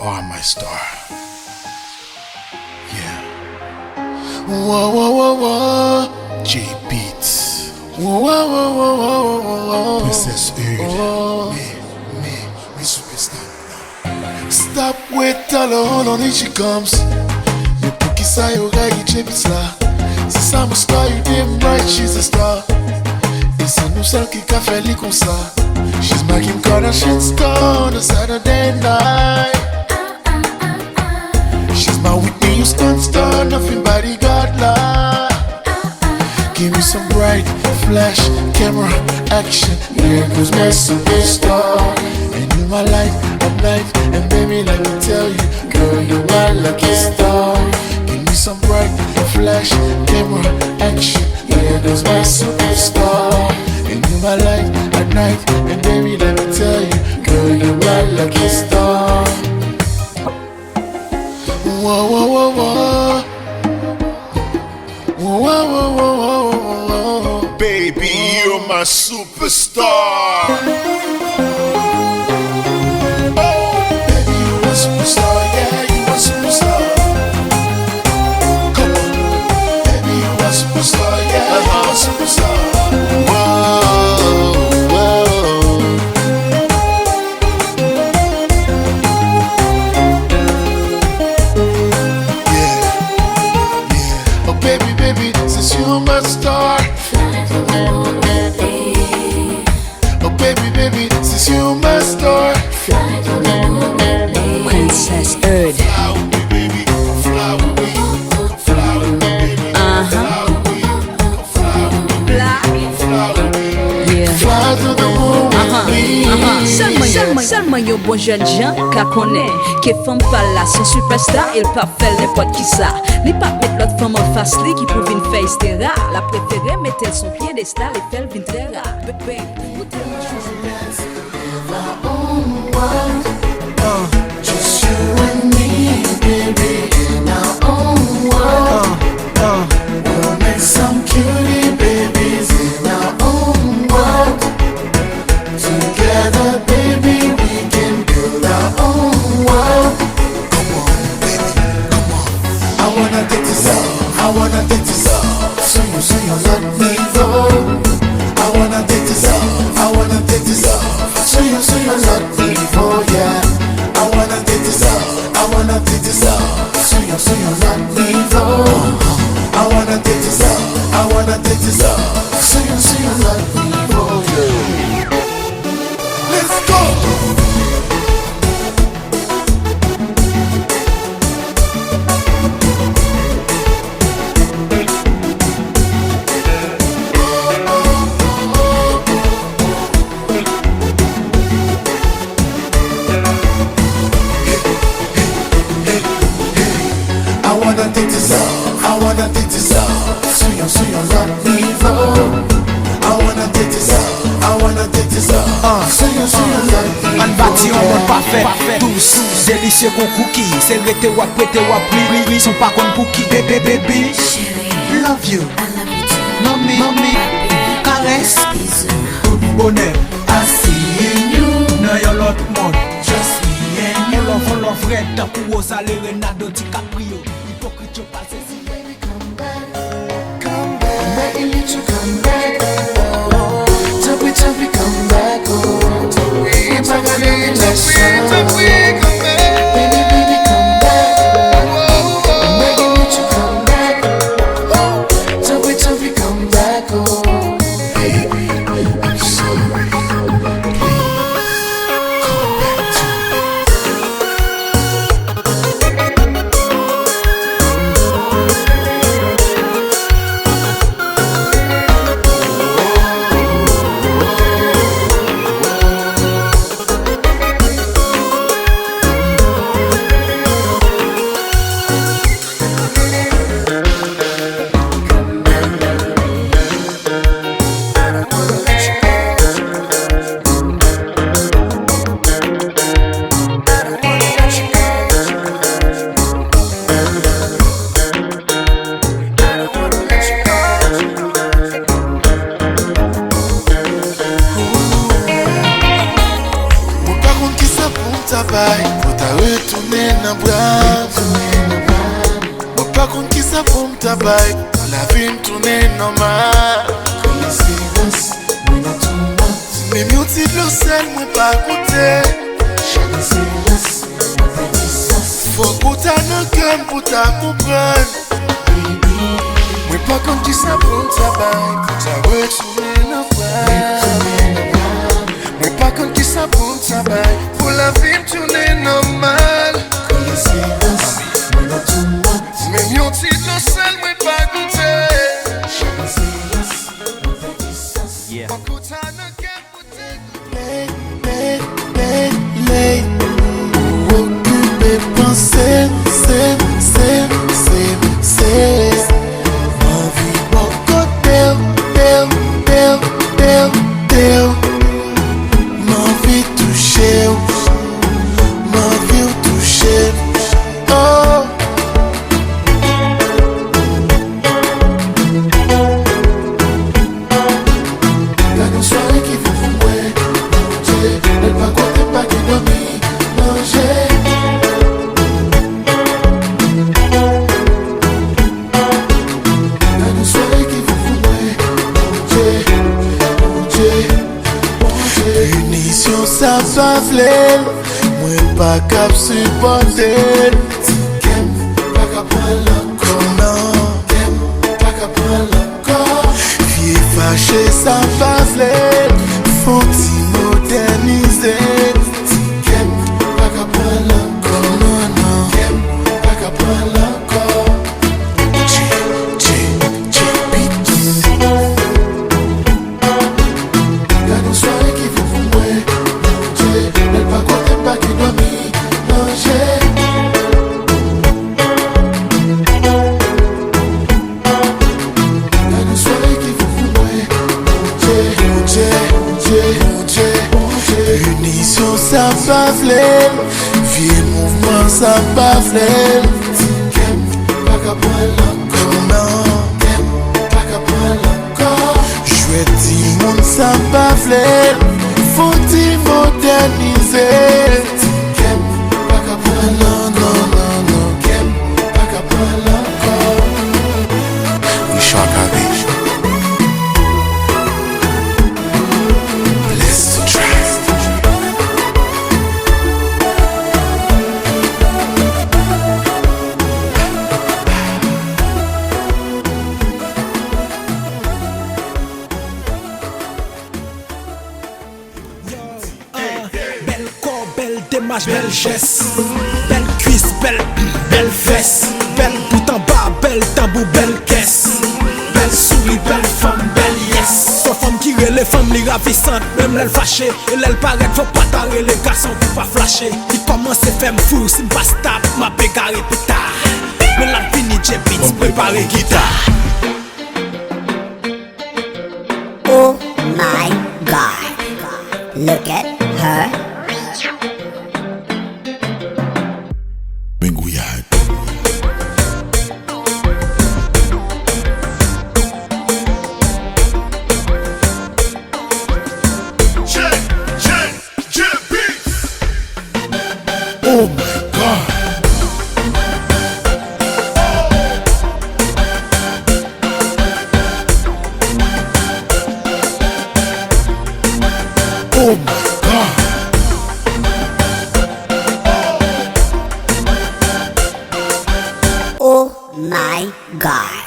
are my star. Yeah. Whoa, whoa, whoa, whoa. J Beats. Whoa, whoa, whoa, whoa, whoa, whoa, whoa. Princess Ude. Me superstar. Stop, wait, tell her, on it she comes. You pick his eye, you got your J Beats la. Si I'm a star, you damn right, she's a star. Et c'est nous celles qui qu'a fait les comme ça. She's my Kim Kardashian star on a Saturday night. She's my Whitney Houston star, nothing bodyguard like. Give me some bright flash, camera, action. Here goes my superstar. And you my light at night. And baby, let me tell you, girl, you're my lucky star. Give me some bright flash, camera, action. Here goes my superstar. And you my light at night. And baby, let me tell you, girl, you're my lucky star. Whoa, whoa, whoa, whoa. Whoa, whoa, whoa, whoa, whoa. Baby, you're my superstar. Oh, baby, you're a superstar. Yeah, you're a superstar. Come on, baby, you're a superstar. Yeah, you're a superstar. Whoa, whoa. Yeah, yeah. Oh, baby, baby, since you're my star. Oh, baby, baby, since you're my star. Princess Ude. Fly with me, baby. Fly with me. Fly with me, baby. Fly with me. Fly with me. Black. Fly with me. Yeah. Fly to the moon with me. Seulement yon bon jeune gens qu'a connaît que femme pas là son superstar il pas fait n'importe qui ça ni pas mettre l'autre femme en face li qui pour une face terra la préférée mettre son piédestal et faire vin très rare bébé Just you and me, baby, in our own world. We'll make some cutie babies in our own world. Together, baby, we can build our own world. Come on, baby, come on. I wanna take this off, I wanna take this off. So you let me go. I wanna take this off, I wanna take this off. So you let me go, yeah. I wanna take this off, I wanna take this off. So you let me go. I wanna take this off, I wanna take this off. So you let me go, yeah. Let's go. I wanna take this off, I wanna take this off. So you let me go. I wanna take this off, I wanna take this off. So you let me go. An bati yon moun parfait, tous délicieux kon cookie. C'est rete wap prete wap pli, son pa kon pou ki. Bébé, baby, love you, mommy, caresse, bonheur. I see in you, Nan yon lot moun, just me and you. on love red, ta pou Rosalie, Renado, DiCaprio. Hypocrite yo pal se si. Come back, I'm begging you to come back. Oh, Toby, come back. Oh, I'm not gonna baby, come back. I'm begging you to come back. Oh, Toby, come back. Oh, baby, I'm sorry. Please come back to me. tabac, la vie me tourne normal. Coincidence, moi not too much. Même yon ti de l'eau sel, moi pas goûter. Chaque silence, faut goûter dans cœur pour ta comprendre. Moi pas comme qui ça pour tabac, pour ta retourner normal. Moi pas comme qui ça pour tabac, pour la vie me tourner normal. Coincidence, moi not too much. Même yon ti de l'eau sel, moi pas goûter. Chaque silence, Yeah. faut goûter dans cœur pour ta comprendre. Occupé penser, c'est ma vie mon côté, ma vie touchée, ma vie touchée. Oh. La nous soirée qui vous fouet, manger, elle pas côté pas qui dormit, manger. La nous soirée qui vous fouet, manger. Punition ça va vler, moi pas cap supporter. Kem, pas cap prendre encore, non. Kem, pas cap prendre encore. Vie fâché ça va vler, faut-il moderniser. Kem, pas cap prendre encore, non. Kem, pas cap prendre encore. La nous soirée qui vous fouet, manger. Elle pas côté pas qui dormit, manger. La nous soirée qui vous fouet, manger. Punition ça va vler, vieux mouvement ça va vler. Kem, pas qu'à prendre encore, non. Kem, pas qu'à prendre encore. Jouer du monde ça va vler, faut-il moderniser. Kem, pas qu'à prendre, non. Kem, pas qu'à prendre encore. Richard Cabbage. Bless the track. Bel corps, belle démarche, belle geste. Belle cuisse, belle fesse. Belle bout en bas, belle tambour, belle caisse. Belle souris, belle femme, belle yes. Son femme qui les femmes les ravissantes, même l'elle fâchée. Et l'elle paraît, faut pas tarder les garçons pour pas flasher. Il commence à faire fou, si m'pas stable, m'a pégaré plus tard. Mais la fini, j'ai beats, préparé guitare. Oh my God, look at her. Bengouillade. Oh my God. Oh my God. Oh my God.